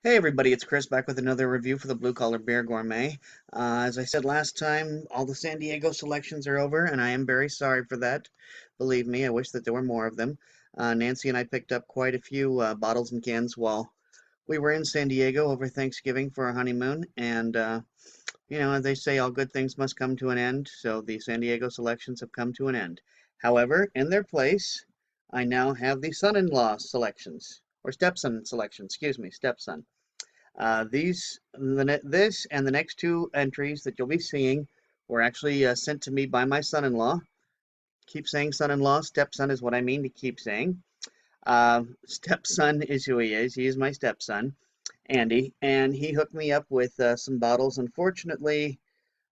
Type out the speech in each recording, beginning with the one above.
Hey everybody, it's Chris back with another review for the Blue Collar Beer Gourmet. As I said last time, all the San Diego selections are over, and I am very sorry for that. Believe me, I wish that there were more of them. Nancy and I picked up quite a few bottles and cans while we were in San Diego over Thanksgiving for our honeymoon, and as they say, all good things must come to an end, so the San Diego selections have come to an end. However, in their place, I now have the son-in-law selections, or stepson selections, excuse me, stepson. This and the next two entries that you'll be seeing were actually sent to me by my son-in-law. Keep saying son-in-law, stepson is what I mean to keep saying. Stepson is who he is. He is my stepson, Andy, and he hooked me up with some bottles. Unfortunately,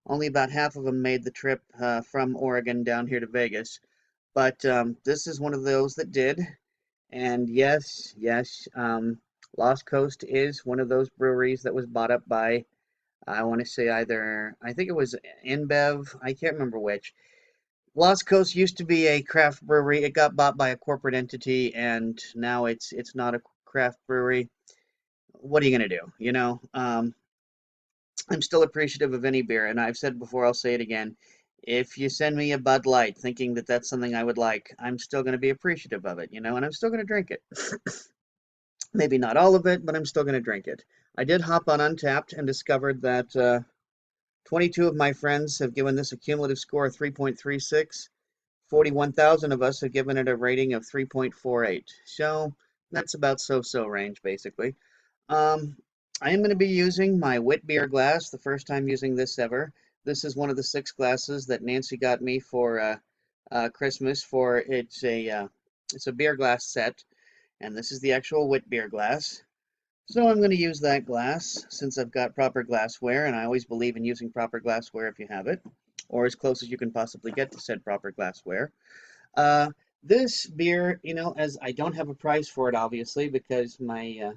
only about half of them made the trip from Oregon down here to Vegas. But this is one of those that did. And yes, Lost Coast is one of those breweries that was bought up by, I want to say I think it was InBev, I can't remember which. Lost Coast used to be a craft brewery. It got bought by a corporate entity, and now it's not a craft brewery. What are you gonna do? I'm still appreciative of any beer, and I've said before, I'll say it again. If you send me a Bud Light thinking that that's something I would like, I'm still going to be appreciative of it, and I'm still going to drink it. Maybe not all of it, but I'm still going to drink it. I did hop on Untapped and discovered that 22 of my friends have given this a cumulative score of 3.36. 41,000 of us have given it a rating of 3.48. So that's about so-so range, basically. Um, I am going to be using my Witbier glass, the first time using this ever. This is one of the 6 glasses that Nancy got me for Christmas. It's a beer glass set, and this is the actual Witbier glass. So I'm going to use that glass since I've got proper glassware, and I always believe in using proper glassware if you have it, or as close as you can possibly get to said proper glassware. Uh, this beer, as I don't have a price for it, obviously, because my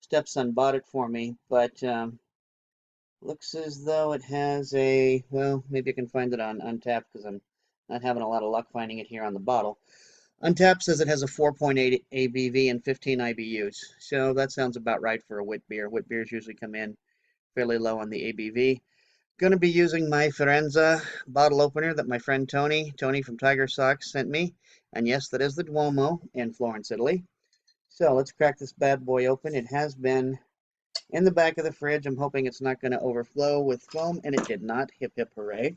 stepson bought it for me, but looks as though it has well, maybe I can find it on Untapped because I'm not having a lot of luck finding it here on the bottle. Untapped says it has a 4.8 ABV and 15 IBUs, so that sounds about right for a wit beer. Wit beers usually come in fairly low on the ABV. Going to be using my Firenze bottle opener that my friend Tony from Tiger Socks sent me. And yes, that is the Duomo in Florence, Italy. So let's crack this bad boy open. It has been in the back of the fridge. I'm hoping it's not going to overflow with foam, and it did not. Hip, hip, hooray.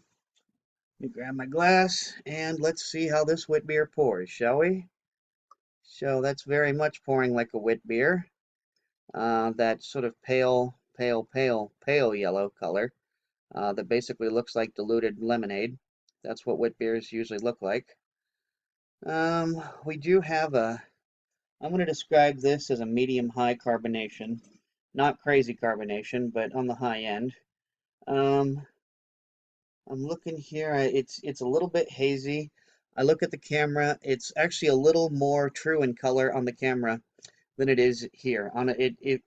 Let me grab my glass, and let's see how this wit beer pours, shall we? So that's very much pouring like a wit beer. That sort of pale yellow color that basically looks like diluted lemonade. That's what wit beers usually look like. We do have I'm going to describe this as a medium-high carbonation. Not crazy carbonation, but on the high end. Um, I'm looking here. It's a little bit hazy. I look at the camera. It's actually a little more true in color on the camera than it is here.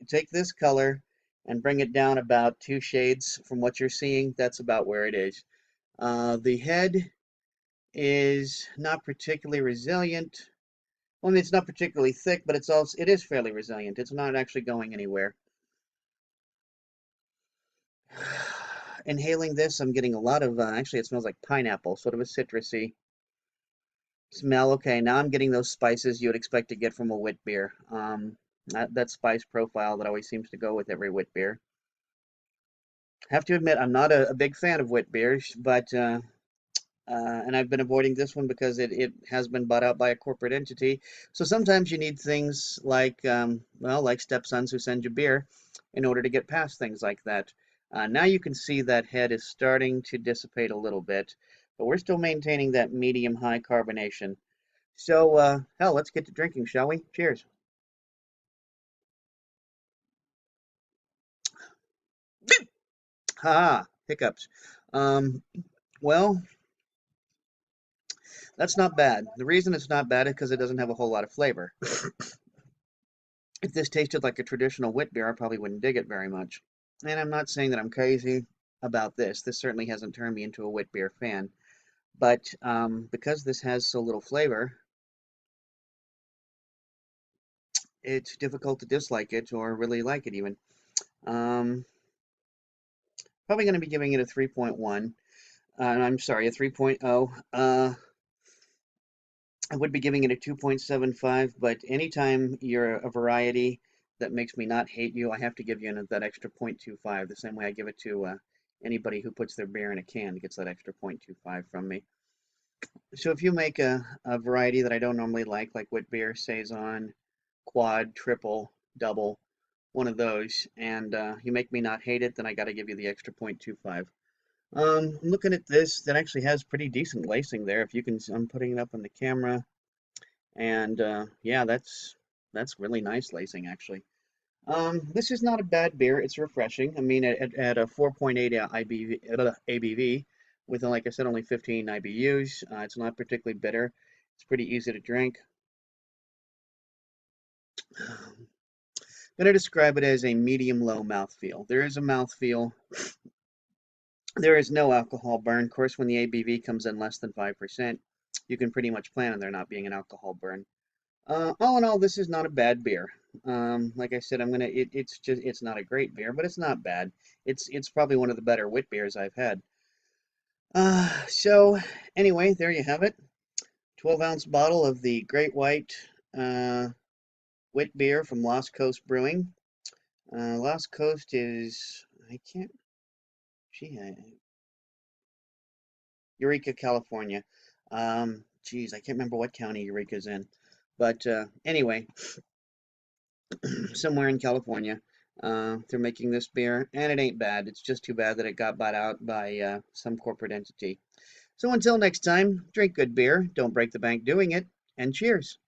Take this color and bring it down about 2 shades from what you're seeing. That's about where it is. The head is not particularly resilient. Well, I mean, it's not particularly thick, but it is fairly resilient. It's not actually going anywhere. Inhaling this, I'm getting a lot of, actually, it smells like pineapple, sort of a citrusy smell. Okay, now I'm getting those spices you would expect to get from a wit beer. That spice profile that always seems to go with every wit beer. Have to admit, I'm not a big fan of wit beers, but and I've been avoiding this one because it has been bought out by a corporate entity. So sometimes you need things like, like stepsons who send you beer in order to get past things like that. Now you can see that head is starting to dissipate a little bit, but we're still maintaining that medium-high carbonation. So, hell, let's get to drinking, shall we? Cheers. Ha, hiccups. Um, well, that's not bad. The reason it's not bad is because it doesn't have a whole lot of flavor. If this tasted like a traditional wit beer, I probably wouldn't dig it very much. And I'm not saying that I'm crazy about this. This certainly hasn't turned me into a wit beer fan. But because this has so little flavor, it's difficult to dislike it or really like it even. Um, Probably going to be giving it a 3.1. I'm sorry, a 3.0. I would be giving it a 2.75, but anytime you're a variety that makes me not hate you, I have to give you that extra 0.25, the same way I give it to anybody who puts their beer in a can gets that extra 0.25 from me. So if you make a variety that I don't normally like Witbier, Saison, Quad, Triple, Double, one of those, and you make me not hate it, then I got to give you the extra 0.25. I'm looking at this. That actually has pretty decent lacing there. If you can, I'm putting it up on the camera. And yeah, that's really nice lacing actually. This is not a bad beer. It's refreshing. I mean, at a 4.8 ABV, with like I said, only 15 IBUs, it's not particularly bitter. It's pretty easy to drink. I'm going to describe it as a medium-low mouthfeel. There is a mouthfeel. There is no alcohol burn. Of course, when the ABV comes in less than 5%, you can pretty much plan on there not being an alcohol burn. All in all, this is not a bad beer. Like I said, it's not a great beer, but it's not bad. It's probably one of the better wit beers I've had. So anyway, there you have it. 12-ounce bottle of the Great White uh, Wit beer from Lost Coast Brewing. Lost Coast is I can't. Gee, Eureka, California. Geez, I can't remember what county Eureka's in, but anyway, somewhere in California. They're making this beer, and it ain't bad. It's just too bad that it got bought out by some corporate entity. So until next time, drink good beer, don't break the bank doing it, and cheers.